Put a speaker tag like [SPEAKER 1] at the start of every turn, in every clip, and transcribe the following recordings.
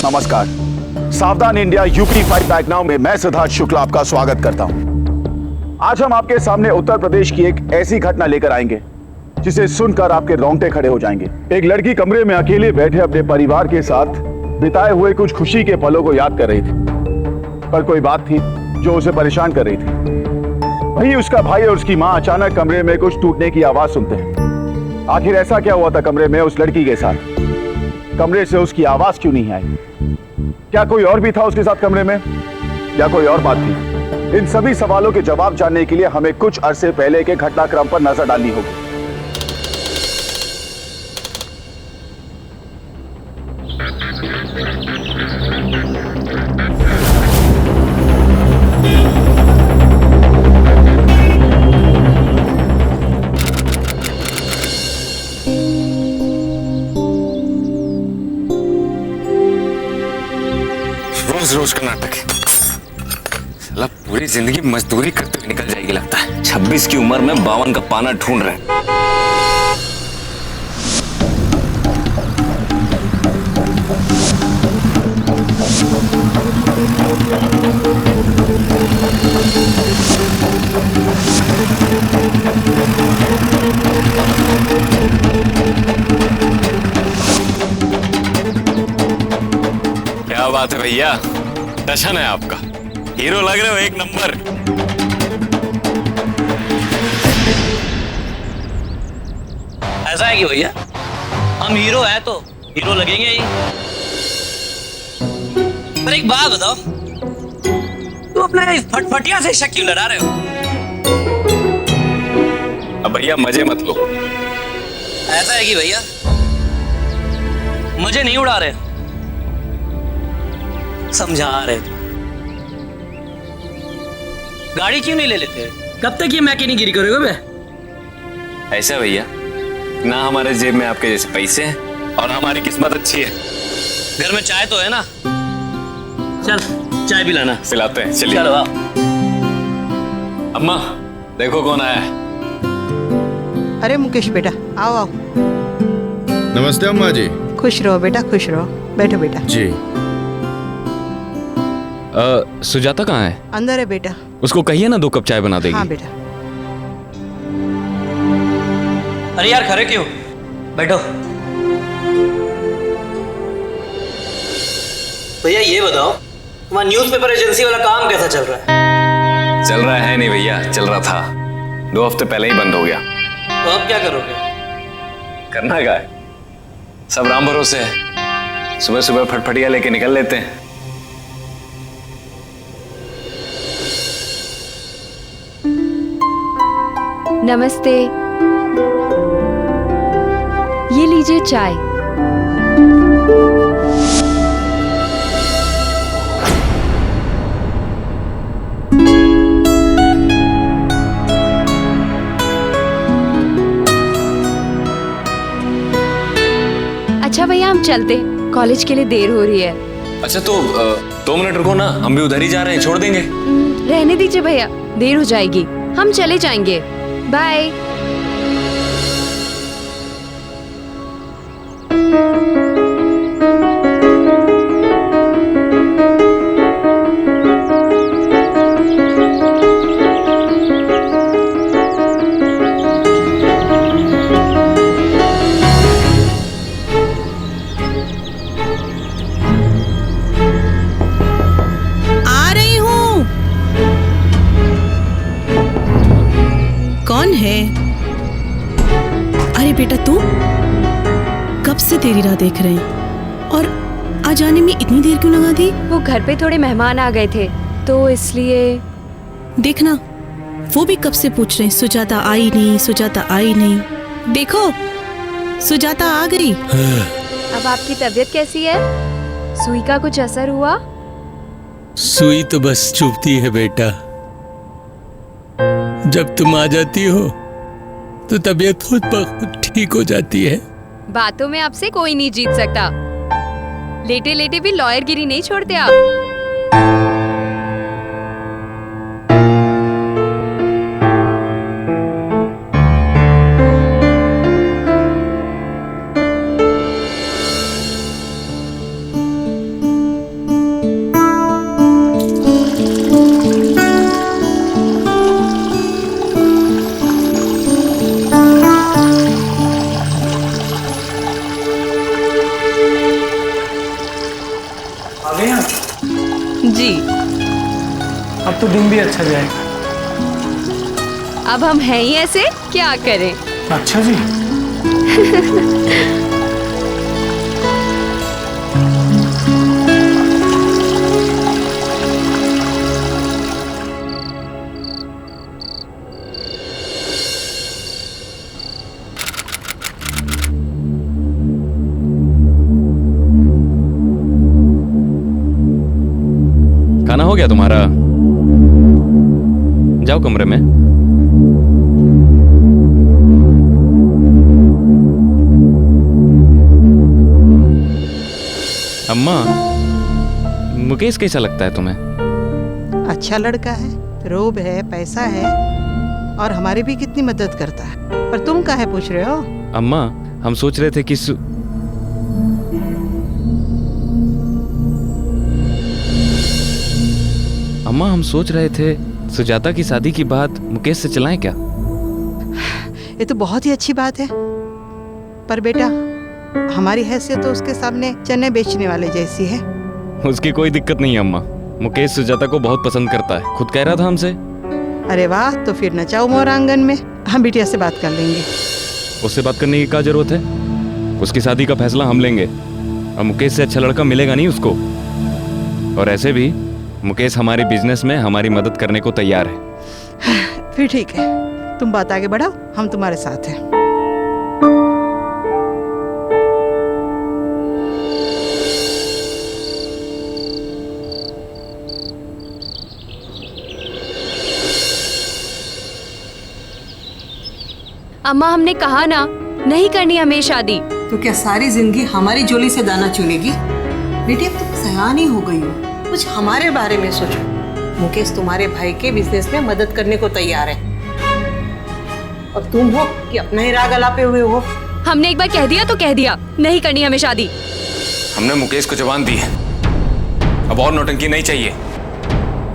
[SPEAKER 1] नमस्कार, सावधान India UP fight back now में मैं सिद्धार्थ शुक्ला आपका स्वागत करता हूं। आज हम आपके सामने उत्तर प्रदेश की एक ऐसी घटना लेकर आएंगे जिसे सुनकर आपके रोंगटे खड़े हो जाएंगे। एक लड़की कमरे में अकेले बैठे अपने परिवार के साथ बिताए हुए कुछ खुशी के पलों को याद कर रही थी, पर कोई बात थी जो उसे परेशान कर रही थी। वहीं उसका भाई और उसकी मां अचानक कमरे में कुछ टूटने की आवाज सुनते हैं। आखिर ऐसा क्या हुआ था कमरे में उस लड़की के साथ? कमरे से उसकी आवाज क्यों नहीं आई? क्या कोई और भी था उसके साथ कमरे में, या कोई और बात थी? इन सभी सवालों के जवाब जानने के लिए हमें कुछ अरसे पहले के घटनाक्रम पर नजर डालनी होगी।
[SPEAKER 2] रोज रोज का नाटक है। साला पूरी जिंदगी मजदूरी करते हुए निकल जाएगी लगता है। 26 की उम्र में 52 का पाना ढूंढ रहे हैं। क्या बात है भैया, टशन है आपका। हीरो लग रहे हो एक नंबर।
[SPEAKER 3] ऐसा है कि भैया हम हीरो हैं तो हीरो लगेंगे ही। पर एक बात बताओ, तू अपना इस फटफटिया से शक क्यों लड़ा रहे हो?
[SPEAKER 2] अब भैया मजे मत लो।
[SPEAKER 3] ऐसा है कि भैया मुझे नहीं उड़ा रहे, समझा रहे। गाड़ी क्यों नहीं ले लेते? कब तक ये मैकेनिकगिरी करोगे बे?
[SPEAKER 2] ऐसा भैया, ना हमारे जेब में आपके जैसे पैसे हैं और हमारी किस्मत अच्छी है।
[SPEAKER 3] घर में चाय तो है ना? चल चाय भी लाना।
[SPEAKER 2] पिलाते हैं, चलिए।
[SPEAKER 3] चलो आओ।
[SPEAKER 2] अम्मा देखो कौन आया है।
[SPEAKER 4] अरे मुकेश बेटा, आओ आओ।
[SPEAKER 5] नमस्ते अम्मा जी।
[SPEAKER 4] खुश रहो बेटा, खुश रहो। बैठो बेटा।
[SPEAKER 5] जी।
[SPEAKER 2] सुजाता कहाँ है?
[SPEAKER 4] अंदर है बेटा।
[SPEAKER 2] उसको कहिए ना 2 कप चाय बना देगी।
[SPEAKER 4] हाँ बेटा।
[SPEAKER 3] अरे यार खड़े क्यों? बैठो। भैया ये बताओ, तुम्हारा न्यूज़पेपर एजेंसी वाला काम कैसा चल रहा है?
[SPEAKER 2] चल रहा है नहीं भैया, चल रहा था। 2 हफ्ते पहले ही बंद हो गया।
[SPEAKER 3] तो अब क्या करोगे?
[SPEAKER 2] करना क्या है, सब राम भरोसे है। सुबह सुबह फटफटिया लेके निकल लेते हैं।
[SPEAKER 6] नमस्ते, ये लीजिए चाय। अच्छा भैया हम चलते, कॉलेज के लिए देर हो रही है।
[SPEAKER 2] अच्छा तो 2 मिनट रुको ना, हम भी उधर ही जा रहे हैं, छोड़ देंगे।
[SPEAKER 6] रहने दीजिए भैया, देर हो जाएगी, हम चले जाएंगे। बाय।
[SPEAKER 7] आ रही हूँ। कौन है? अरे बेटा तू, कब से तेरी राह देख रहे हैं और आ जाने में इतनी देर क्यों लगा दी?
[SPEAKER 6] वो घर पे थोड़े मेहमान आ गए थे तो इसलिए।
[SPEAKER 7] देखना, वो भी कब से पूछ रहे हैं, सुजाता आई नहीं, सुजाता आई नहीं। देखो सुजाता आ गई।
[SPEAKER 6] अब आपकी तबीयत कैसी है? सुई का कुछ असर हुआ?
[SPEAKER 8] सुई तो बस चुभती है बेटा। जब तुम आ जाती हो तो तबीयत खुद ब खुद ठीक हो जाती है।
[SPEAKER 6] बातों में आपसे कोई नहीं जीत सकता। लेटे लेटे भी लॉयर गिरी नहीं छोड़ते आप। जी,
[SPEAKER 9] अब तो दिन भी अच्छा जाएगा।
[SPEAKER 6] अब हम हैं ही ऐसे, क्या करें।
[SPEAKER 9] अच्छा जी।
[SPEAKER 2] खाना हो गया तुम्हारा? जाओ कमरे में। अम्मा, मुकेश कैसा लगता है तुम्हें?
[SPEAKER 4] अच्छा लड़का है, रोब है, पैसा है और हमारी भी कितनी मदद करता है। पर तुम काहे पूछ रहे हो?
[SPEAKER 2] अम्मा, हम सोच रहे थे कि अम्मा, हम सोच रहे थे सुजाता की शादी की बात मुकेश से चलाएं क्या?
[SPEAKER 4] ये तो बहुत ही अच्छी बात है, पर बेटा हमारी हैसियत तो उसके सामने चने बेचने वाले जैसी है।
[SPEAKER 2] उसकी कोई दिक्कत नहीं है अम्मा, मुकेश सुजाता को बहुत पसंद करता है, खुद कह रहा था हमसे।
[SPEAKER 4] अरे वाह, तो फिर नचाओ मोर आंगन में। हम बिटिया से बात कर लेंगे।
[SPEAKER 2] उससे बात करने की क्या जरूरत है? उसकी शादी का फैसला हम लेंगे और मुकेश से अच्छा लड़का मिलेगा नहीं उसको। और ऐसे भी मुकेश हमारे बिजनेस में हमारी मदद करने को तैयार है।
[SPEAKER 4] फिर ठीक है, तुम बात आगे बढ़ाओ, हम तुम्हारे साथ हैं।
[SPEAKER 6] अम्मा, हमने कहा ना नहीं करनी हमें शादी।
[SPEAKER 10] तो क्या सारी जिंदगी हमारी झोली से दाना चुनेगी? बेटी अब तुम सयानी हो गई हो, कुछ हमारे बारे में सोचो। मुकेश तुम्हारे भाई के बिजनेस में मदद करने को तैयार है और तुम हो कि अपना ही राग अलापे हुए हो।
[SPEAKER 6] हमने एक बार कह दिया तो कह दिया, नहीं करनी हमें शादी।
[SPEAKER 2] हमने मुकेश को जबान दी है, अब और नौटंकी नहीं चाहिए।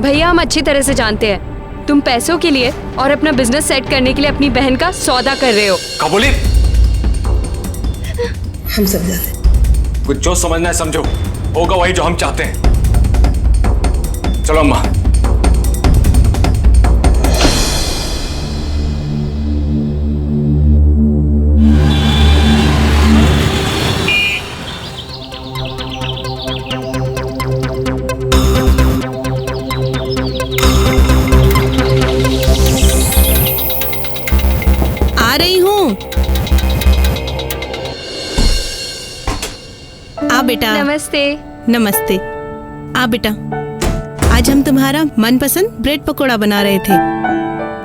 [SPEAKER 6] भैया, हम अच्छी तरह से जानते हैं तुम पैसों के लिए और अपना बिजनेस सेट करने के लिए अपनी बहन का सौदा कर रहे हो।
[SPEAKER 2] कबूली,
[SPEAKER 10] हम सब जानते हैं।
[SPEAKER 2] कुछ जो समझना है समझो, होगा वही जो हम चाहते हैं। चलो अम्मा।
[SPEAKER 7] आ रही हूँ। आ बेटा।
[SPEAKER 6] नमस्ते।
[SPEAKER 7] नमस्ते। आ बेटा, आज हम तुम्हारा मनपसंद ब्रेड पकोड़ा बना रहे थे।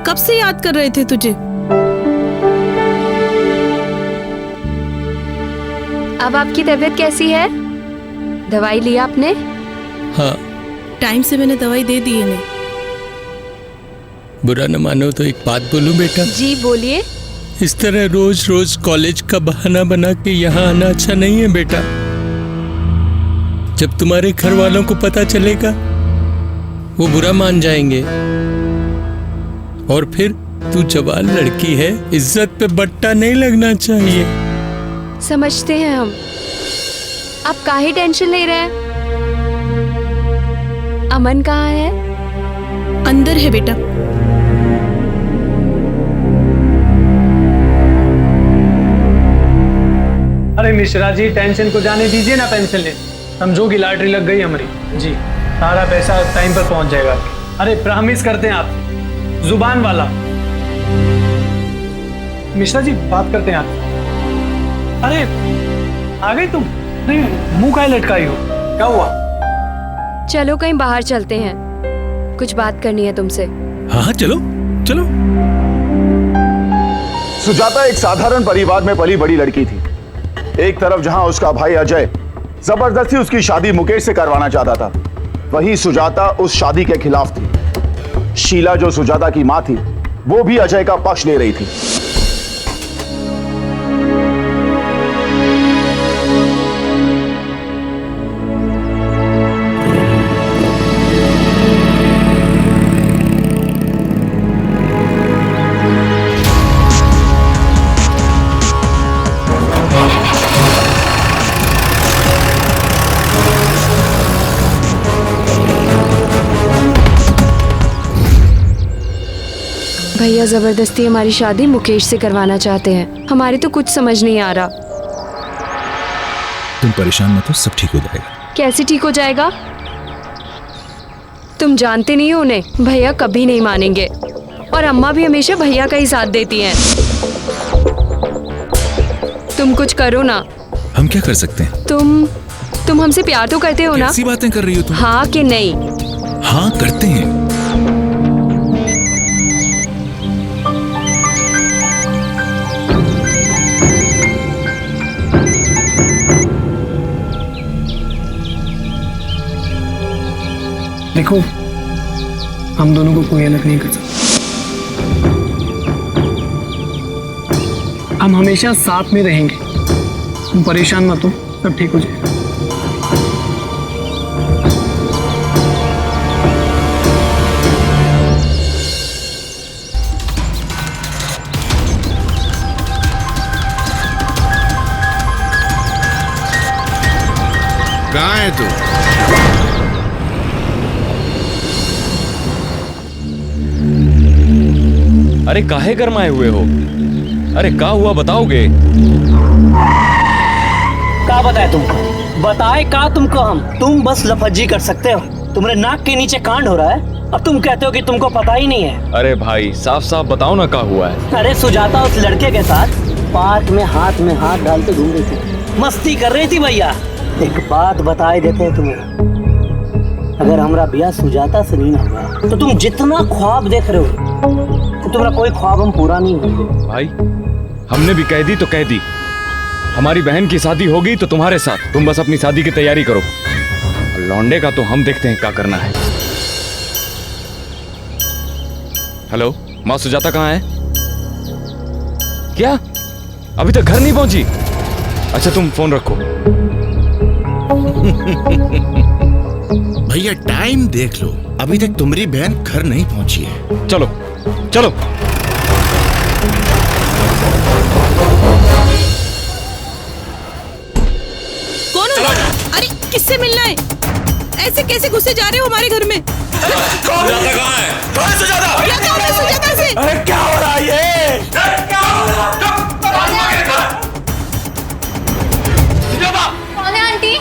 [SPEAKER 7] कब से याद कर रहे थे तुझे।
[SPEAKER 6] अब आपकी तबीयत कैसी है? दवाई लिया आपने?
[SPEAKER 8] हाँ,
[SPEAKER 7] टाइम से मैंने दवाई दे दी है।
[SPEAKER 8] बुरा न मानो तो एक बात बोलूं बेटा?
[SPEAKER 6] जी बोलिए।
[SPEAKER 8] इस तरह रोज रोज कॉलेज का बहाना बना के यहाँ आना अच्छा नहीं है बेटा। जब तुम्हारे घर वालों को पता चलेगा वो बुरा मान जाएंगे, और फिर तू जवान लड़की है, इज्जत पे बट्टा नहीं लगना चाहिए।
[SPEAKER 6] समझते हैं हम, आप काहे टेंशन ले रहे हैं? अमन कहाँ है?
[SPEAKER 7] अंदर है बेटा।
[SPEAKER 9] अरे मिश्रा जी, टेंशन को जाने दीजिए ना, पेंशन ले समझो कि लॉटरी लग गई हमारी जी। सारा पैसा टाइम पर पहुंच जाएगा। अरे प्रॉमिस करते हैं आप, जुबान वाला। मिश्रा जी बात करते हैं आप। अरे आ गई तुम? नहीं, मुंह काहे लटकाई हो, क्या हुआ?
[SPEAKER 6] चलो कहीं बाहर चलते हैं, कुछ बात करनी है तुमसे।
[SPEAKER 5] हाँ चलो चलो।
[SPEAKER 1] सुजाता एक साधारण परिवार में पली बड़ी लड़की थी। एक तरफ जहां उसका भाई अजय जबरदस्ती उसकी शादी मुकेश से करवाना चाहता था, वहीं सुजाता उस शादी के खिलाफ थी। शीला जो सुजाता की मां थी, वो भी अजय का पक्ष ले रही थी।
[SPEAKER 6] भैया जबरदस्ती हमारी शादी मुकेश से करवाना चाहते हैं। हमारी तो कुछ समझ नहीं आ रहा।
[SPEAKER 5] तुम परेशान मत हो, सब ठीक हो जाएगा।
[SPEAKER 6] कैसे ठीक हो जाएगा? तुम जानते नहीं हो उन्हें, भैया कभी नहीं मानेंगे, और अम्मा भी हमेशा भैया का ही साथ देती हैं। तुम कुछ करो ना।
[SPEAKER 5] हम क्या कर सकते हैं?
[SPEAKER 6] तुम हमसे प्यार तो करते हो ना?
[SPEAKER 5] कैसी बातें कर रही हो तुम?
[SPEAKER 6] हाँ कि नहीं?
[SPEAKER 5] हाँ करते हैं।
[SPEAKER 9] देखो, हम दोनों को कोई अलग नहीं कर सकता। हम हमेशा साथ में रहेंगे। तुम परेशान मत हो, सब ठीक हो जाएगा।
[SPEAKER 5] कहाँ है तू?
[SPEAKER 2] अरे काहे गरमाए हुए हो? अरे का हुआ बताओगे?
[SPEAKER 3] का बताए तुमको? बताए का तुमको हम? तुम बस लफज्जी कर सकते हो। तुम्हारे नाक के नीचे कांड हो रहा है और तुम कहते हो कि तुमको पता ही नहीं है।
[SPEAKER 2] अरे भाई साफ साफ बताओ ना का हुआ है।
[SPEAKER 3] अरे सुजाता उस लड़के के साथ पार्क में हाथ डालते घूम रही थी, मस्ती कर रही थी। भैया एक बात बताए देते हैं तुम्हें, अगर हमारा ब्याह सुजाता से नहीं होगा तो तुम जितना ख्वाब देख रहे हो तो तुम्हारा कोई ख्वाब हम पूरा नहीं होंगे।
[SPEAKER 2] भाई हमने भी कह दी तो कह दी, हमारी बहन की शादी होगी तो तुम्हारे साथ। तुम बस अपनी शादी की तैयारी करो, लौंडे का तो हम देखते हैं क्या करना है। हेलो, माँ सुजाता कहाँ है? क्या अभी तक घर नहीं पहुंची? अच्छा तुम फोन रखो।
[SPEAKER 5] भैया टाइम देख लो, अभी तक तुम्हारी बहन घर नहीं पहुंची है।
[SPEAKER 2] चलो चलो।
[SPEAKER 7] कौन हो? अरे किससे मिलना है? ऐसे कैसे घुसे जा रहे हो हमारे घर में?
[SPEAKER 2] सुजाता कहाँ है? कहाँ है सुजाता?
[SPEAKER 7] क्या काम है सुजाता से?
[SPEAKER 2] अरे क्या हो रहा है ये? क्या हो रहा है? सुजाता
[SPEAKER 6] कौन है आंटी?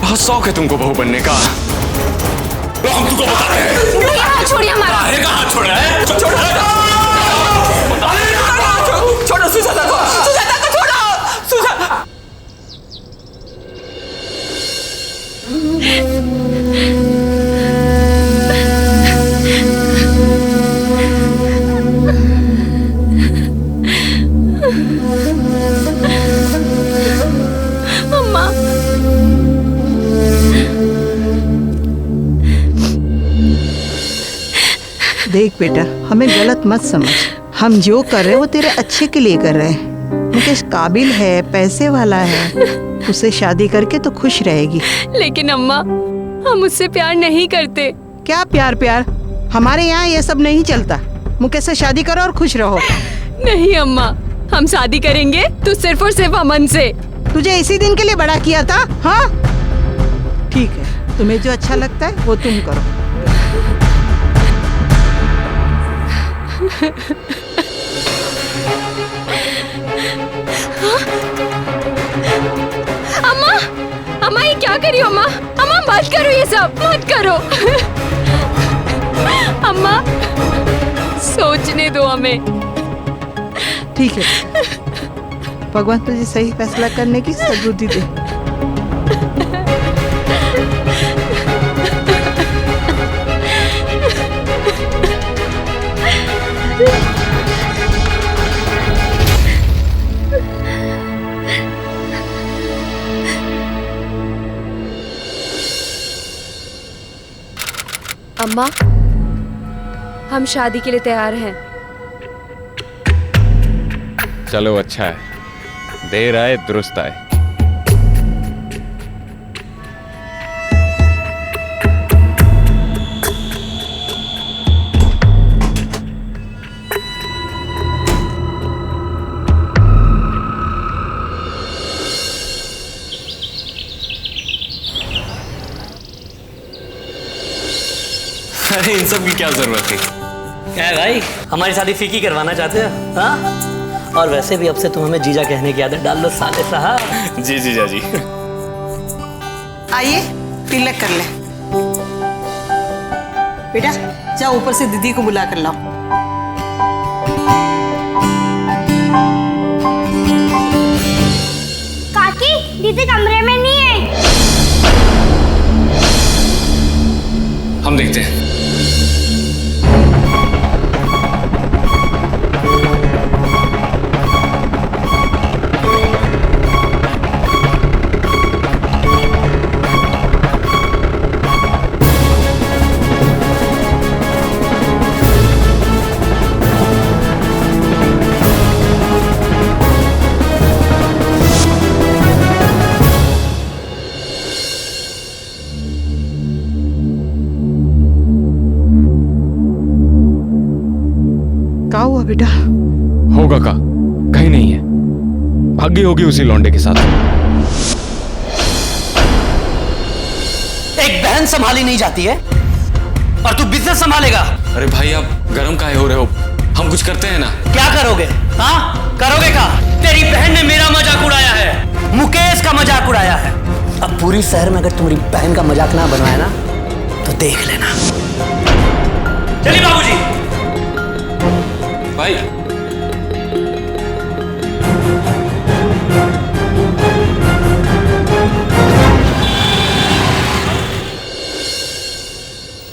[SPEAKER 2] बहुत शौक है तुमको बहू बनने का। तो हम तुमको बताते हैं।
[SPEAKER 6] भैया छोड़िए हमारा।
[SPEAKER 2] अरे कहाँ छोड़ा है? छोड़ो सुजाता को, सुजाता को छोड़ो। सुजाता
[SPEAKER 4] देख बेटा, हमें गलत मत समझ। हम जो कर रहे हैं वो तेरे अच्छे के लिए कर रहे हैं। मुकेश काबिल है, पैसे वाला है, उससे शादी करके तो खुश रहेगी।
[SPEAKER 6] लेकिन अम्मा, हम उससे प्यार नहीं करते।
[SPEAKER 4] क्या प्यार प्यार, हमारे यहाँ ये सब नहीं चलता। मुकेश से शादी करो और खुश रहो।
[SPEAKER 6] नहीं अम्मा, हम शादी करेंगे तो सिर्फ और सिर्फ अमन से।
[SPEAKER 4] तुझे इसी दिन के लिए बड़ा किया था। हाँ ठीक है, तुम्हें जो अच्छा लगता है वो तुम करो।
[SPEAKER 6] अम्मा, अम्मा ये क्या करी हो अम्मा? अम्मा मत करो, ये सब मत करो। अम्मा सोचने दो हमें।
[SPEAKER 4] ठीक है, भगवान तुझे सही फैसला करने की सद्बुद्धि दे।
[SPEAKER 6] अम्मा, हम शादी के लिए तैयार हैं।
[SPEAKER 2] चलो अच्छा है, देर आए दुरुस्त आए।
[SPEAKER 11] अरे इन सब की क्या जरूरत थी?
[SPEAKER 3] क्या है भाई, हमारी शादी फीकी करवाना चाहते हो? हाँ, और वैसे भी अब से तुम हमें जीजा कहने की आदत डाल लो साले साहब।
[SPEAKER 11] जी जीजा जी।
[SPEAKER 10] आइए तिलक कर ले। बेटा जाओ ऊपर से दीदी को बुला कर लाओ।
[SPEAKER 12] काकी, दीदी कमरे में नहीं है।
[SPEAKER 11] हम देखते हैं।
[SPEAKER 4] क्या हुआ बेटा?
[SPEAKER 2] होगा का कहीं नहीं है, भागी होगी उसी लौंडे के साथ।
[SPEAKER 3] एक बहन संभाली नहीं जाती है और तू बिजनेस संभालेगा?
[SPEAKER 11] अरे भाई आप गरम काहे हो रहे हो? हम कुछ करते हैं ना।
[SPEAKER 3] क्या करोगे? हाँ करोगे क्या? तेरी बहन ने मेरा मजाक उड़ाया है, मुकेश का मजाक उड़ाया है। अब पूरी शहर में अगर तुम्हारी बहन का मजाक ना बनवाया ना तो देख लेना। चलिए बाबूजी।
[SPEAKER 11] भाई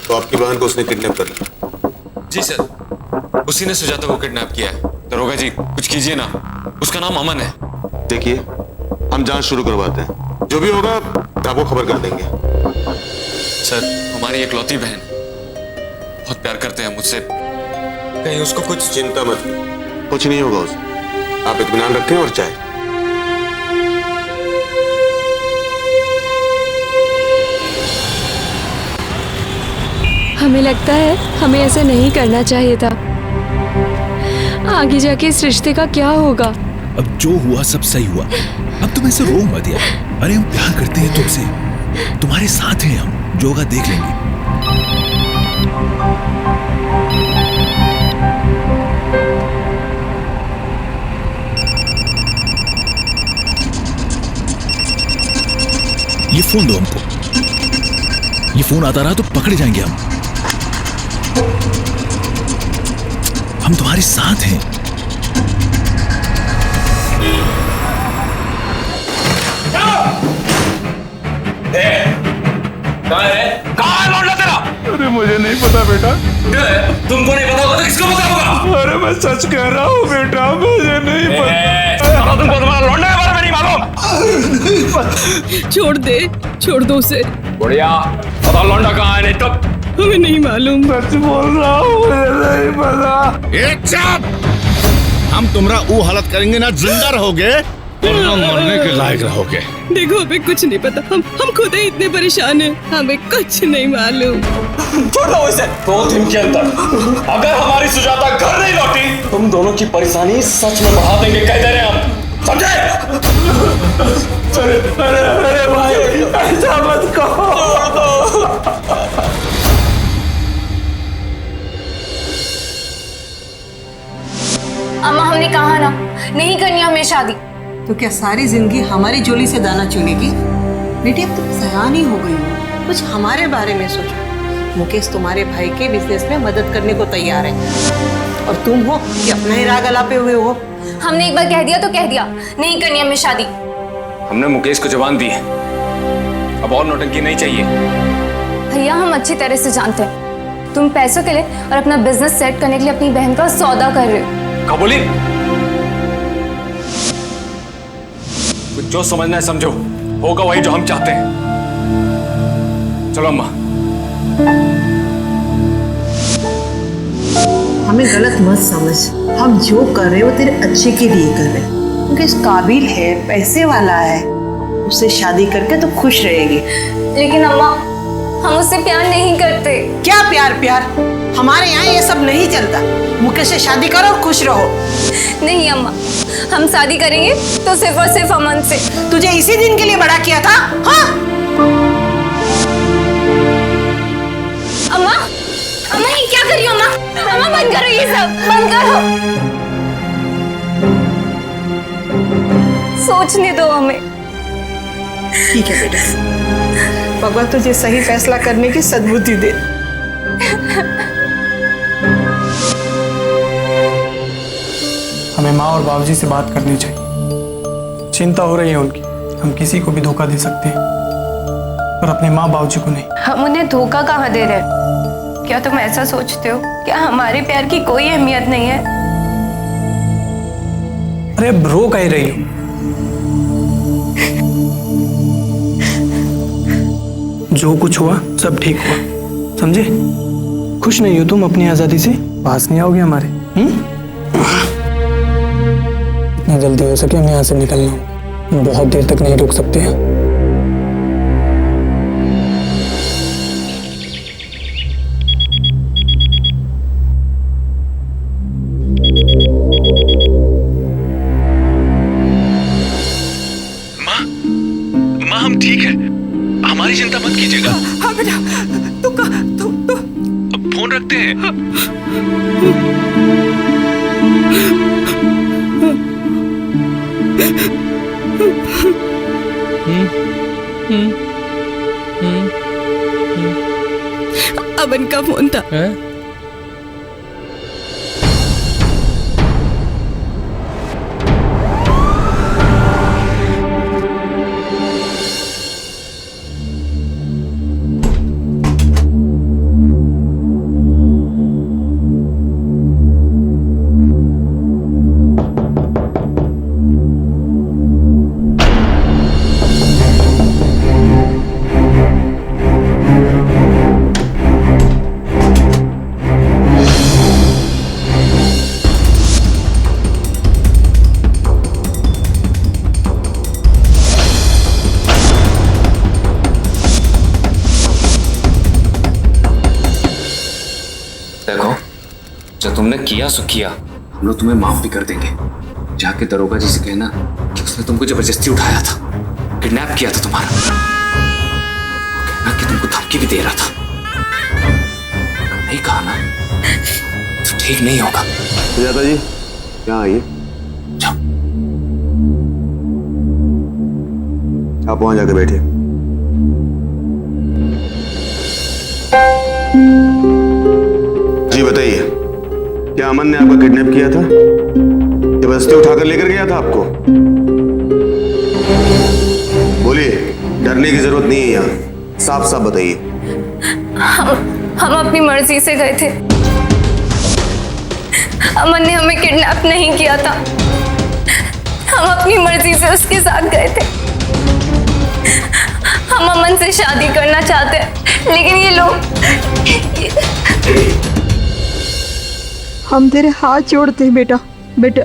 [SPEAKER 13] तो आपकी बहन को उसने किडनैप कर लिया?
[SPEAKER 11] जी सर, उसी ने सुजाता को किडनैप किया है। दरोगा जी कुछ कीजिए ना, उसका नाम अमन है।
[SPEAKER 13] देखिए हम जांच शुरू करवाते हैं, जो भी होगा आपको खबर कर देंगे।
[SPEAKER 11] सर हमारी एकलौती बहन बहुत प्यार करते हैं मुझसे, कहीं उसको कुछ।
[SPEAKER 13] चिंता मत, कुछ नहीं होगा उसे, आप इत्मीनान रखें और चाहे।
[SPEAKER 6] हमें लगता है हमें ऐसा नहीं करना चाहिए था। आगे जाके इस रिश्ते का क्या होगा?
[SPEAKER 5] अब जो हुआ सब सही हुआ, अब तुम ऐसे रो मत यार। अरे हम प्यार करते हैं तुमसे, तुम्हारे साथ हैं हम, जो होगा देख लेंगे। ये फोन दो हमको, ये फोन आता रहा तो पकड़े जाएंगे हम तुम्हारे साथ हैं।
[SPEAKER 11] कहाँ है लौंडा तेरा?
[SPEAKER 1] अरे मुझे नहीं पता बेटा।
[SPEAKER 11] तुमको नहीं पता होगा तो किसको पता होगा?
[SPEAKER 1] अरे मैं सच कह रहा हूँ बेटा, मुझे नहीं पता।
[SPEAKER 11] तुमको तुम्हारा लौंडा के बारे में नहीं मालूम?
[SPEAKER 7] छोड़ दे, छोड़ दो उसे।
[SPEAKER 11] बढ़िया, पता लौंडा कहाँ है? नहीं तो
[SPEAKER 7] हमें नहीं मालूम।
[SPEAKER 1] सच बोल रहा हूँ, मुझे नहीं पता।
[SPEAKER 5] चुप! हम तुमरा वो हालत करेंगे ना, जिंदा रहोगे और ना मरने के लायक रहोगे।
[SPEAKER 7] देखो हमें कुछ नहीं पता, हम खुद ही इतने परेशान हैं, हमें कुछ नहीं मालूम।
[SPEAKER 11] छोड़ो इसे। 2 दिन के अंदर अगर हमारी सुजाता घर नहीं लौटी, तुम दोनों की परेशानी सच में बढ़ा देंगे, कह दे रहे हैं हम, समझे?
[SPEAKER 1] अरे भाई, ऐसा मत कहो।
[SPEAKER 6] अम्मा हमने कहा ना, नहीं करनी हमें शादी।
[SPEAKER 10] तो क्या सारी जिंदगी हमारी झोली से दाना चुनेगी? बेटी अब तुम सयानी हो गई हो, कुछ हमारे बारे में सोचो। मुकेश तुम्हारे भाई के बिजनेस में मदद करने को तैयार है, और तुम हो कि अपना ही राग अलापे हुए हो।
[SPEAKER 6] हमने एक बार कह दिया तो कह दिया, नहीं करनी हमें शादी।
[SPEAKER 2] हमने मुकेश को जबान दी है, अब और नौटंकी नहीं चाहिए।
[SPEAKER 6] भैया हम अच्छी तरह से जानते हैं, तुम पैसों के लिए और अपना बिजनेस सेट करने के लिए अपनी बहन का सौदा कर रहे हो।
[SPEAKER 2] कबूली, कुछ जो समझना है समझो, होगा वही जो हम चाहते हैं। चलो अम्मा।
[SPEAKER 10] हमें गलत मत समझ, हम जो कर रहे हैं वो तेरे अच्छे के लिए कर रहे हैं। क्योंकि इस काबिल है, पैसे वाला है, उससे शादी करके तो खुश रहेगी।
[SPEAKER 6] लेकिन अम्मा हम उससे प्यार नहीं करते।
[SPEAKER 10] क्या प्यार प्यार? हमारे यहाँ ये सब नहीं चलता। मुकेश से शादी करो और खुश रहो।
[SPEAKER 6] नहीं अम्मा, हम शादी करेंगे तो सिर्फ और सिर्फ अमन से।
[SPEAKER 10] तुझे इसी दिन के लिए बड़ा किया था। हाँ?
[SPEAKER 6] अम्मा, अम्मा ये क्या कर रही हो अम्मा? अम्मा बंद करो ये सब, बंद करो। सोचने दो हमें।
[SPEAKER 10] ठीक है बेटा, भगवान तुझे सही फैसला करने की सद्बुद्धि दे।
[SPEAKER 9] हमें माँ और बाबूजी से बात करनी चाहिए। चिंता हो रही है उनकी, हम किसी को भी धोखा दे सकते हैं, पर अपने माँ बाबूजी को नहीं।
[SPEAKER 6] हम उन्हें धोखा कहाँ दे रहे हैं? क्या तुम ऐसा सोचते हो? क्या हमारे प्यार की कोई अहमियत नहीं है?
[SPEAKER 9] अरे अब रो कह रही हो? जो कुछ हुआ सब ठीक हुआ, समझे? खुश नहीं हो तुम अपनी आजादी से? पास नहीं आओगे हमारे? इतना जल्दी हो सके हमें यहाँ से निकलना हो, हम बहुत देर तक नहीं रुक सकते हैं।
[SPEAKER 5] माँ हम ठीक है, हमारी चिंता मत कीजिएगा।
[SPEAKER 10] हाँ बेटा, तू
[SPEAKER 5] फोन रखते हैं।
[SPEAKER 7] अमन का फोन था।
[SPEAKER 2] देखो, जो तुमने किया सो किया, हम लोग तुम्हें माफ भी कर देंगे। जाके दरोगा जी से कहना कि उसने तुमको जबरदस्ती उठाया था, किडनैप किया था तुम्हारा। कहना कि तुमको धमकी भी दे रहा था। नहीं कहा ना तो ठीक नहीं होगा।
[SPEAKER 13] सुजाता जी यहाँ आइए। आप वहां जाकर बैठिए। जी बताइए, क्या अमन ने आपका किडनैप किया था? जबरदस्ती उठाकर लेकर गया था आपको? बोलिए, डरने की जरूरत नहीं है यहाँ, साफ साफ बताइए।
[SPEAKER 6] हम अपनी मर्जी से गए थे। अमन ने हमें किडनैप नहीं किया था, हम अपनी मर्जी से उसके साथ गए थे। हम अमन से शादी करना चाहते हैं, लेकिन ये लोग
[SPEAKER 4] हम तेरे हाथ जोड़ते हैं बेटा। बेटा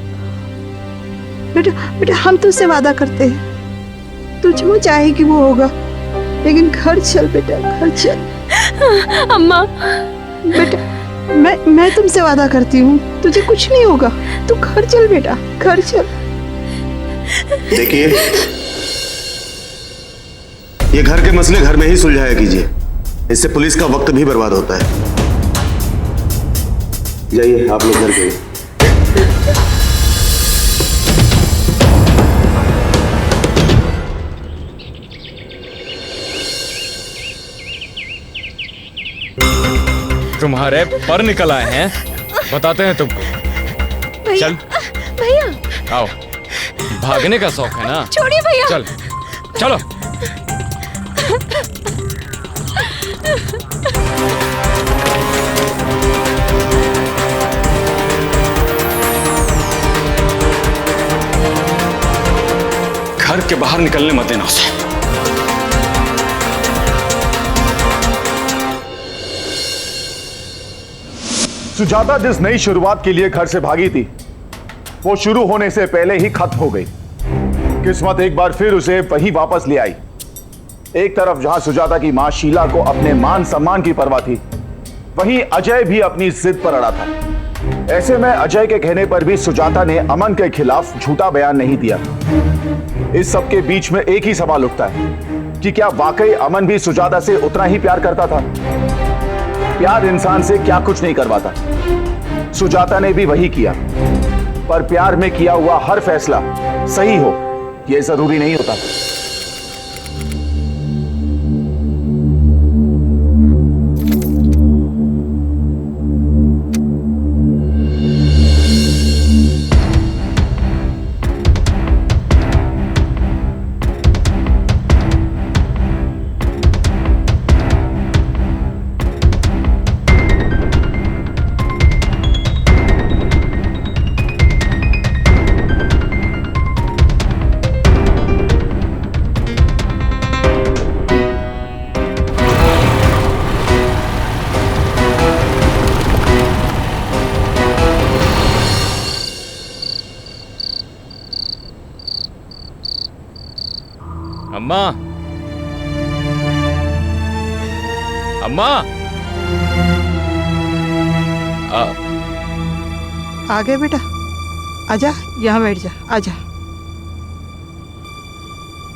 [SPEAKER 4] बेटा बेटा, हम तुझसे वादा करते हैं, तू जो चाहेगी वो होगा, लेकिन घर चल बेटा, घर चल।
[SPEAKER 6] अम्मा
[SPEAKER 4] बेटा, मैं तुमसे वादा करती हूँ, तुझे कुछ नहीं होगा, तू घर चल बेटा, घर चल।
[SPEAKER 13] देखिए, ये घर के मसले घर में ही सुलझाया कीजिए, इससे पुलिस का वक्त भी बर्बाद होता है। जाइए आप लोग घर जाइए।
[SPEAKER 2] तुम्हारे पर निकल आए हैं, बताते हैं तुमको। चल
[SPEAKER 6] भैया,
[SPEAKER 2] आओ, भागने का शौक है ना?
[SPEAKER 6] छोड़िए भैया।
[SPEAKER 2] चल चलो।
[SPEAKER 11] घर के बाहर निकलने मत देना उसे।
[SPEAKER 1] सुजाता जिस नई शुरुआत के लिए घर से भागी थी, वो शुरू होने से पहले ही खत्म हो गई। किस्मत एक बार फिर उसे वहीं वापस ले आई। एक तरफ जहां सुजाता की मां शीला को अपने मान सम्मान की परवाह थी, वहीं अजय भी अपनी जिद पर अड़ा था। ऐसे में अजय के कहने पर भी सुजाता ने अमन के खिलाफ झूठा बयान नहीं दिया। इस सब के बीच में एक ही सवाल उठता है कि क्या वाकई अमन भी सुजाता से उतना ही प्यार करता था? प्यार इंसान से क्या कुछ नहीं करवाता। सुजाता ने भी वही किया, पर प्यार में किया हुआ हर फैसला सही हो, यह जरूरी नहीं होता।
[SPEAKER 2] अम्मा, अम्मा,
[SPEAKER 4] आ गए बेटा, आजा, यहाँ बैठ जा, आजा,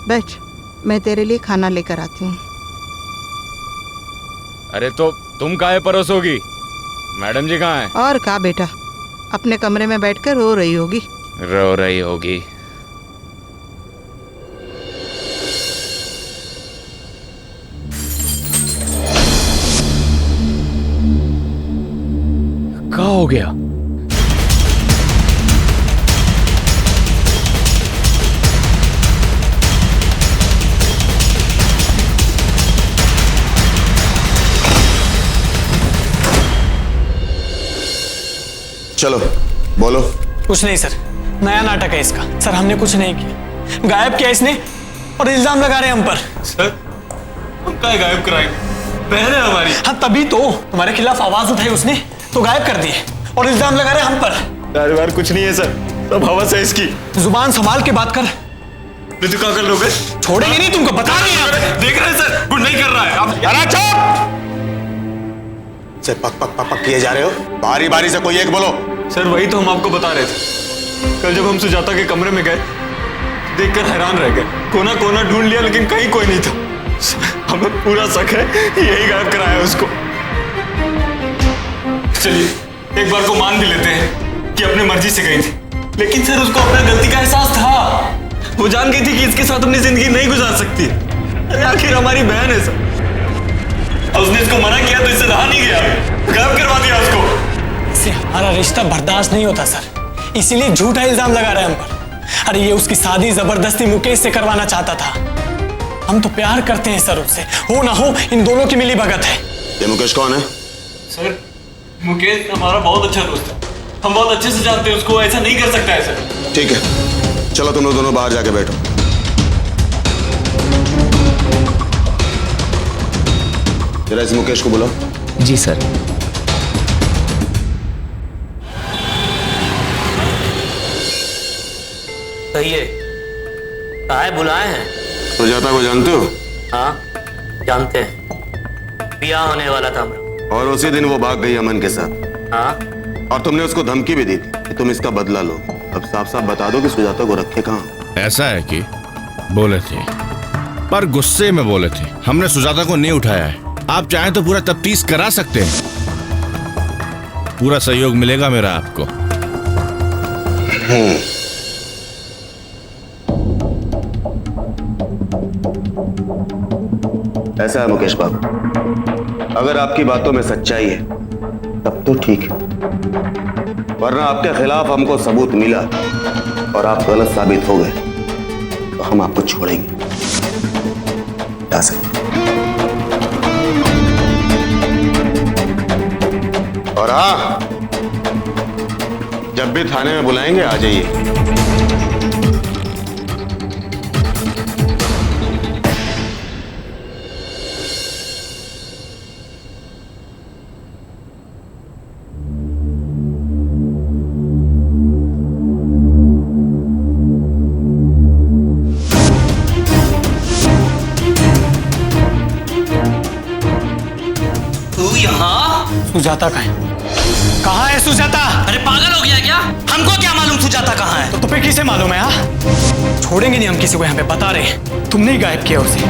[SPEAKER 4] बैठ, मैं तेरे लिए खाना लेकर आती हूँ।
[SPEAKER 2] अरे तो तुम काहे परोसोगी? मैडम जी कहाँ हैं?
[SPEAKER 4] और कहा बेटा, अपने कमरे में बैठकर रो रही होगी।
[SPEAKER 2] रो रही होगी? क्या हो गया?
[SPEAKER 13] चलो बोलो।
[SPEAKER 9] कुछ नहीं सर, नया नाटक है इसका। सर हमने कुछ नहीं किया, गायब किया इसने और इल्जाम लगा रहे हैं हम पर।
[SPEAKER 11] सर हम क्या गायब कराएंगे? बहन है हमारी।
[SPEAKER 9] हाँ तभी तो तुम्हारे खिलाफ आवाज उठाई उसने, तो गायब कर दिए और इल्जाम लगा रहे हैं हम पर।
[SPEAKER 11] अरे यार कुछ नहीं है सर, सब हवस है इसकी।
[SPEAKER 9] जुबान संभाल के बात कर।
[SPEAKER 11] तू क्या कर लोगे?
[SPEAKER 9] छोड़ेंगे नहीं तुमको, बता रहे हैं।
[SPEAKER 11] देख रहे हैं सर, कुछ नहीं कर रहा है। अब
[SPEAKER 13] अरे चुप! से पक पक पक पक किए जा रहे हो, बारी बारी से कोई एक बोलो।
[SPEAKER 11] सर वही तो हम आपको बता रहे थे। कल जब हम सुजाता के कमरे में गए, देखकर हैरान रह गए। कोना कोना ढूंढ लिया लेकिन कहीं कोई नहीं था। हमें पूरा शक है यही गायब कराया उसको। चलिए एक बार को मान भी लेते हैं कि अपनी मर्जी से गई थी, लेकिन सर उसको अपना गलती का एहसास था। वो जान गई थी कि इसके साथ अपनी जिंदगी नहीं गुजार सकती। अरे आखिर हमारी बहन है सर, और उसने इसको मना किया तो इससे रहा नहीं गया, गायब करवा दिया उसको।
[SPEAKER 9] इससे हमारा रिश्ता बर्दाश्त नहीं होता सर, इसीलिए झूठा इल्जाम लगा रहे हैं हम पर। अरे ये उसकी शादी जबरदस्ती मुकेश से करवाना चाहता था। हम तो प्यार करते हैं सर उससे, हो ना हो इन दोनों की मिली भगत है।
[SPEAKER 13] ये मुकेश कौन है?
[SPEAKER 11] सर मुकेश हमारा बहुत अच्छा दोस्त है, हम बहुत अच्छे से जानते हैं उसको, ऐसा नहीं कर सकता है सर।
[SPEAKER 13] ठीक है, चलो तुम लोग दोनों बाहर जाके बैठो। जरा इस मुकेश को बुलाओ।
[SPEAKER 14] जी सर।
[SPEAKER 3] सही है। कहाँ है, बुलाए हैं?
[SPEAKER 13] सुजाता को जानते हो?
[SPEAKER 3] हाँ जानते हैं, ब्याह होने वाला था हमारा।
[SPEAKER 13] और उसी दिन वो भाग गई अमन के साथ।
[SPEAKER 3] हाँ,
[SPEAKER 13] और तुमने उसको धमकी भी दी थी कि तुम इसका बदला लो। अब साफ साफ बता दो कि सुजाता को रखे कहाँ।
[SPEAKER 15] ऐसा है कि बोले थे, पर गुस्से में बोले थे। हमने सुजाता को नहीं उठाया है। आप चाहें तो पूरा तफ्तीश करा सकते हैं, पूरा सहयोग मिलेगा मेरा आपको।
[SPEAKER 13] ऐसा है मुकेश बाबू, अगर आपकी बातों में सच्चाई है तब तो ठीक है, वरना आपके खिलाफ हमको सबूत मिला और आप गलत साबित हो गए तो हम आपको छोड़ेंगे। जा सकते। और हाँ, जब भी थाने में बुलाएंगे आ जाइए।
[SPEAKER 9] सुजाता कहाँ है सुजाता?
[SPEAKER 3] अरे पागल हो गया क्या? हमको क्या मालूम सुजाता कहाँ है?
[SPEAKER 9] तो तुम्हें किसे मालूम है? हाँ, छोड़ेंगे नहीं हम किसी को यहाँ पे, बता रहे। तुमने ही गायब किया उसे,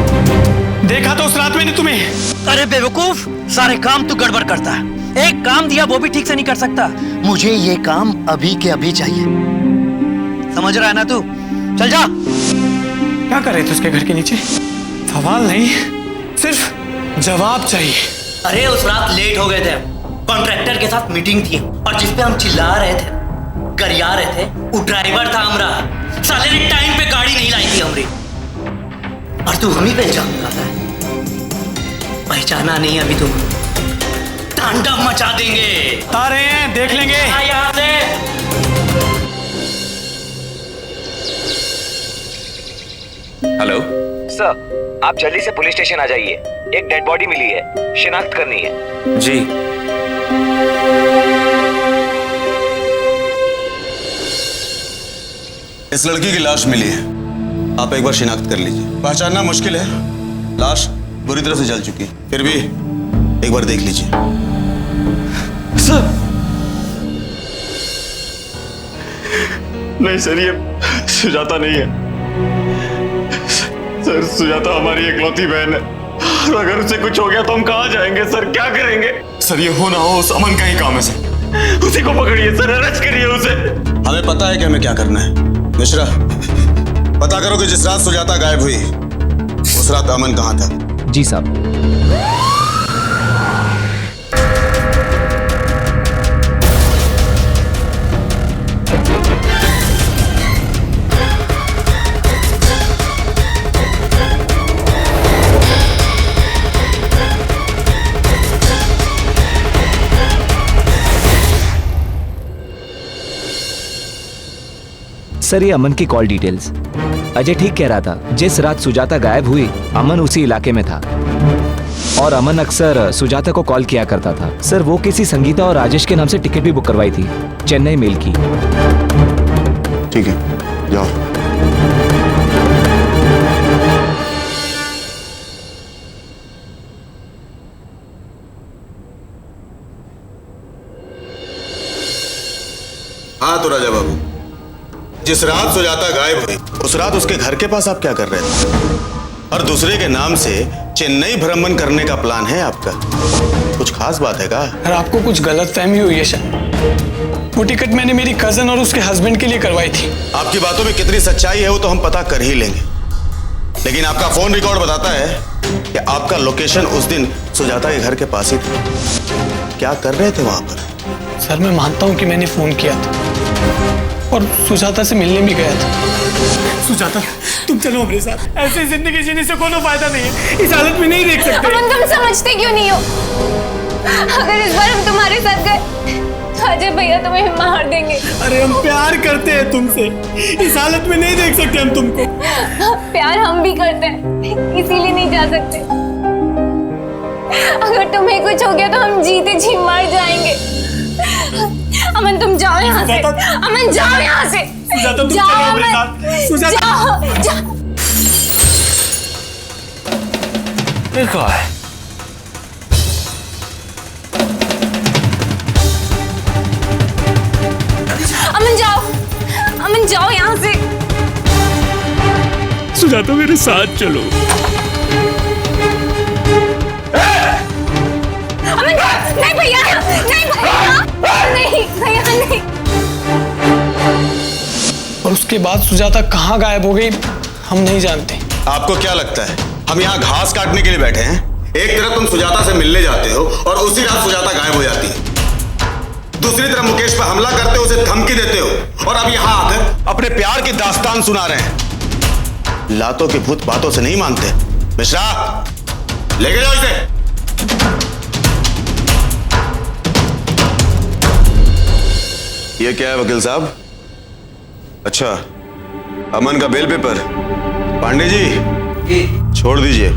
[SPEAKER 9] देखा तो उस रात में नहीं तुम्हें।
[SPEAKER 3] अरे बेवकूफ, सारे काम तू गड़बड़ करता है। एक काम दिया वो भी ठीक से नहीं कर सकता। मुझे ये काम अभी के अभी चाहिए, समझ रहा है ना तू? चल जा।
[SPEAKER 9] क्या कर रहे थे उसके घर के नीचे? सवाल नहीं, सिर्फ जवाब चाहिए।
[SPEAKER 3] अरे उस रात लेट हो गए थे, कॉन्ट्रैक्टर के साथ मीटिंग थी और जिसपे हम चिल्ला रहे थे, गरिया रहे थे, वो ड्राइवर था हमरा। साले ने टाइम पे गाड़ी नहीं लाई थी हमरी, और तू हम ही पहचान रहा था। पहचाना नहीं अभी तुम, तांडव मचा देंगे।
[SPEAKER 9] आ रहे हैं, देख लेंगे।
[SPEAKER 3] यहाँ से
[SPEAKER 14] हेलो सर, आप जल्दी से पुलिस स्टेशन आ जाइए। एक डेड बॉडी मिली है, शिनाख्त करनी है। जी।
[SPEAKER 13] इस लड़की की लाश मिली है, आप एक बार शिनाख्त कर लीजिए। पहचानना मुश्किल है, लाश बुरी तरह से जल चुकी है, फिर भी एक बार देख लीजिए।
[SPEAKER 11] सर नहीं सर, ये सुजाता नहीं है सर। सुजाता हमारी इकलौती बहन है, और अगर उसे कुछ हो गया तो हम कहाँ जाएंगे सर? क्या करेंगे सर? ये हो ना हो उस अमन का ही काम है सर। उसी को पकड़िए सर, अरेस्ट करिए उसे।
[SPEAKER 13] हमें पता है कि हमें क्या करना है। मिश्रा, पता करो कि जिस रात सुजाता गायब हुई उस रात अमन कहाँ था।
[SPEAKER 14] जी साहब।
[SPEAKER 16] सर, ये अमन की कॉल डिटेल्स। अजय ठीक कह रहा था, जिस रात सुजाता गायब हुई अमन उसी इलाके में था, और अमन अक्सर सुजाता को कॉल किया करता था। सर, वो किसी संगीता और राजेश के नाम से टिकट भी बुक करवाई थी, चेन्नई मेल की।
[SPEAKER 13] ठीक है, जाओ। हाँ तो राजा बाबू, जिस रात सुजाता गायब हुई उस रात उसके घर के पास आप क्या कर रहे थे? और दूसरे के नाम से चेन्नई भ्रमण करने का प्लान है आपका? कुछ खास बात है क्या?
[SPEAKER 9] अरे आपको कुछ गलतफहमी हुई है शायद। वो टिकट मैंने मेरी कजन और उसके हस्बैंड के लिए करवाई थी।
[SPEAKER 13] आपकी बातों में कितनी सच्चाई है वो तो हम पता कर ही लेंगे, लेकिन आपका फोन रिकॉर्ड बताता है कि आपका लोकेशन उस दिन सुजाता के घर के पास ही था। क्या कर रहे थे वहां पर?
[SPEAKER 9] सर, मैं मानता हूँ कि मैंने फोन किया था और सुजाता से मिलने भी गया था। सुजाता, तुम चलो हमारे साथ। ऐसे जिंदगी जीने से कोई फायदा नहीं है, इस हालत में नहीं देख सकते।
[SPEAKER 6] अमन, तुम समझते क्यों नहीं हो? अगर इस बार हम तुम्हारे साथ गए तो अजय भैया तुम्हें मार देंगे।
[SPEAKER 9] अरे हम प्यार करते हैं तुमसे, इस हालत में नहीं देख सकते हम तुमको।
[SPEAKER 6] प्यार हम भी करते हैं, इसीलिए नहीं जा सकते। अगर तुम्हें कुछ हो गया तो हम जीते जी मर जाएंगे। अमन तुम जाओ यहाँ से। अमन जाओ यहाँ से। जाओ अमन, जाओ जाओ।
[SPEAKER 11] देखो
[SPEAKER 6] अमन जाओ यहाँ से।
[SPEAKER 8] सुजाता मेरे साथ चलो।
[SPEAKER 6] अमन नहीं भैया, नहीं भैया, नहीं भैया नहीं।
[SPEAKER 9] और उसके बाद सुजाता कहाँ गायब हो गई हम नहीं जानते।
[SPEAKER 13] आपको क्या लगता है हम यहाँ घास काटने के लिए बैठे हैं? एक तरफ तुम सुजाता से मिलने जाते हो और उसी रात सुजाता गायब हो जाती है, दूसरी तरफ मुकेश पर हमला करते हो, उसे धमकी देते हो और अब यहाँ आकर अपने प्यार की दास्तान सुना रहे हैं। लातों के भूत बातों से नहीं मानते। मिश्रा लेके जाओ इसे। ये क्या है वकील साहब? अच्छा, अमन का बेल पेपर। पांडे जी छोड़ दीजिए।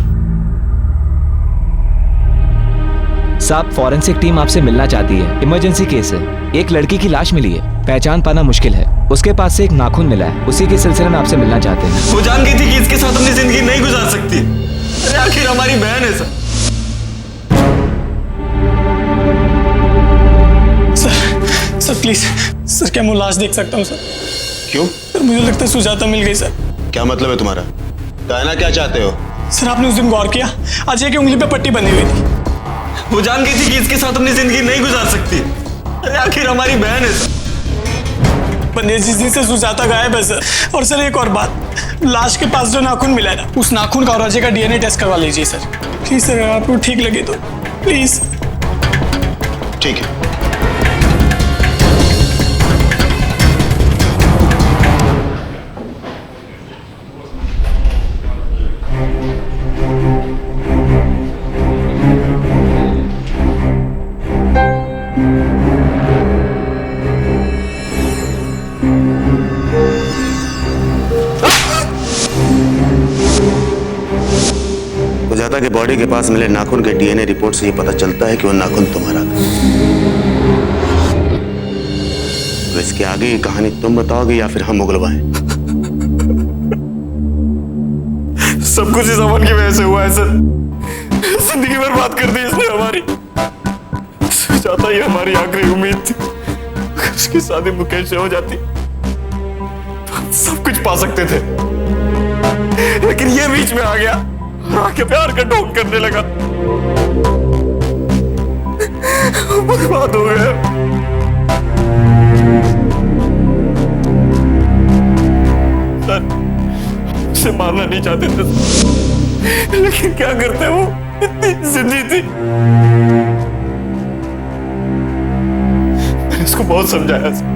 [SPEAKER 16] साहब फॉरेंसिक टीम आपसे मिलना चाहती है। इमरजेंसी केस है, एक लड़की की लाश मिली है, पहचान पाना मुश्किल है, उसके पास से एक नाखून मिला है, उसी के सिलसिले में आपसे मिलना चाहते हैं।
[SPEAKER 11] वो जान गई थी कि इसके साथ अपनी जिंदगी नहीं गुजार सकती। अरे आखिर हमारी बहन है सर।
[SPEAKER 9] सर प्लीज सर, क्या मैं लाश देख सकता हूँ सर?
[SPEAKER 13] क्यों
[SPEAKER 9] सर मुझे लगता है सुजाता मिल गई सर।
[SPEAKER 13] क्या मतलब है तुम्हारा? कहना क्या चाहते हो?
[SPEAKER 9] सर आपने उस दिन गौर किया, अजय की उंगली पे पट्टी बनी हुई थी।
[SPEAKER 11] वो जान गई थी कि इसके साथ अपनी जिंदगी नहीं गुजार सकती। अरे आखिर हमारी बहन है सर।
[SPEAKER 9] बंदे जिस दिन से सुजाता गायब है सर। और सर एक और बात, लाश के पास जो नाखून मिला है ना, उस नाखून का और अजय का डीएनए टेस्ट करवा लीजिए सर प्लीज। सर अगर आपको ठीक लगे तो प्लीज।
[SPEAKER 13] ठीक है। सुजाता के बॉडी के पास मिले नाखून के डीएनए रिपोर्ट से ये पता चलता है कि वो नाखून तुम्हारा था। तो इसके आगे की कहानी तुम बताओगे या फिर हम उगलवाएं?
[SPEAKER 11] सब कुछ इस अमन की वजह से हुआ है सर। जिंदगी बर्बाद कर दी इसने हमारी। सुजाता ही हमारी आखिरी उम्मीद थी। अगर उसकी शादी मुकेश से हो जाती तो हम सब कुछ पा सकते थे, लेकिन ये बीच में आ गया, आके प्यार का ढोंग करने लगा। बर्बाद हो गया। सर उसे मारना नहीं चाहते थे, लेकिन क्या करते, वो इतनी जिंदी थी। मैंने इसको बहुत समझाया सर।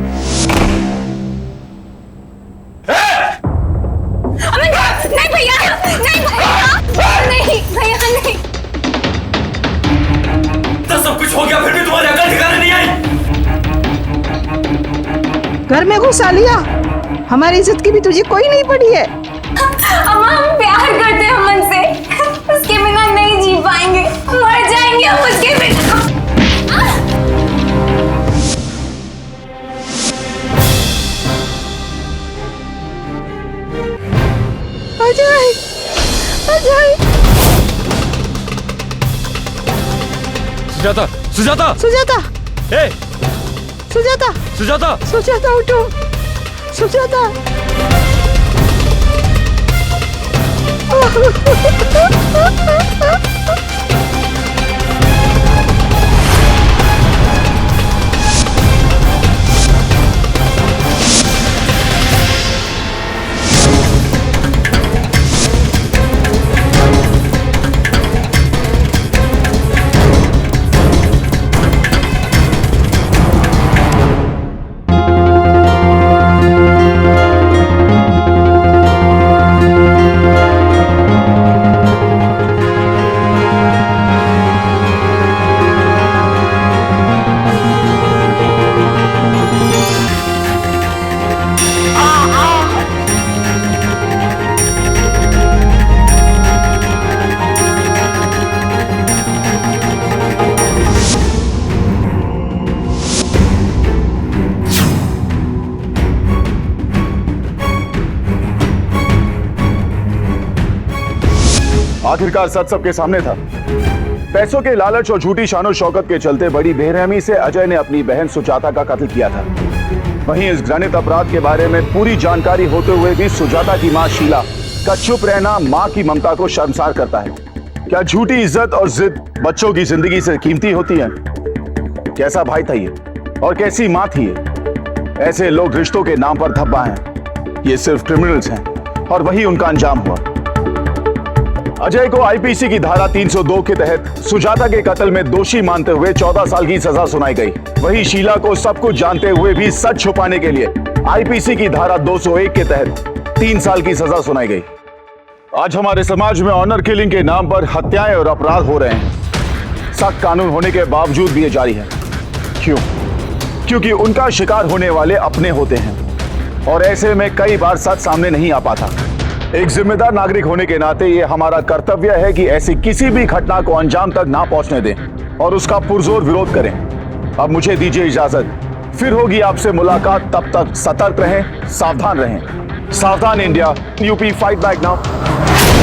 [SPEAKER 6] नहीं भैया, नहीं भैया, नहीं भैया नहीं।
[SPEAKER 11] तो सब कुछ हो गया फिर भी तुम्हारी अकल ठिकाने नहीं आई।
[SPEAKER 4] घर में घुसा लिया, हमारी इज्जत की भी तुझे कोई नहीं पड़ी है।
[SPEAKER 6] अम्मा हम प्यार करते हैं अमन से, उसके बिना नहीं जी पाएंगे, मर जाएंगे हम उसके बिना।
[SPEAKER 4] अजय, अजय,
[SPEAKER 2] सुजाता, सुजाता,
[SPEAKER 4] सुजाता,
[SPEAKER 2] ए,
[SPEAKER 4] सुजाता,
[SPEAKER 2] सुजाता,
[SPEAKER 4] सुजाता उठो, सुजाता।
[SPEAKER 1] आखिरकार सच सबके सामने था। पैसों के लालच और झूठी शानो शौकत के चलते बड़ी बेरहमी से अजय ने अपनी बहन सुजाता का कत्ल किया था। वहीं इस घृणित अपराध के बारे में पूरी जानकारी होते हुए भी सुजाता की मां शीला का चुप रहना मां की ममता को शर्मसार करता है। क्या झूठी इज्जत और जिद बच्चों की जिंदगी से कीमती होती है? कैसा भाई था ये और कैसी मां थी ये? ऐसे लोग रिश्तों के नाम पर धब्बा हैं। ये सिर्फ क्रिमिनल्स हैं और वही उनका अंजाम हुआ। अजय को आईपीसी की धारा 302 के तहत सुजाता के कत्ल में दोषी मानते हुए 14 साल की सजा सुनाई गई। वहीं शीला को सब कुछ जानते हुए भी सच छुपाने के लिए आईपीसी की धारा 201 के तहत 3 साल की सजा सुनाई गई। आज हमारे समाज में ऑनर किलिंग के नाम पर हत्याएं और अपराध हो रहे हैं। सख्त कानून होने के बावजूद भी ये जारी है। क्यों? क्योंकि उनका शिकार होने वाले अपने होते हैं और ऐसे में कई बार सच सामने नहीं आ पाता। एक जिम्मेदार नागरिक होने के नाते ये हमारा कर्तव्य है कि ऐसी किसी भी घटना को अंजाम तक ना पहुंचने दें और उसका पुरजोर विरोध करें। अब मुझे दीजिए इजाजत, फिर होगी आपसे मुलाकात। तब तक सतर्क रहें, सावधान रहें। सावधान India, UP fight back now.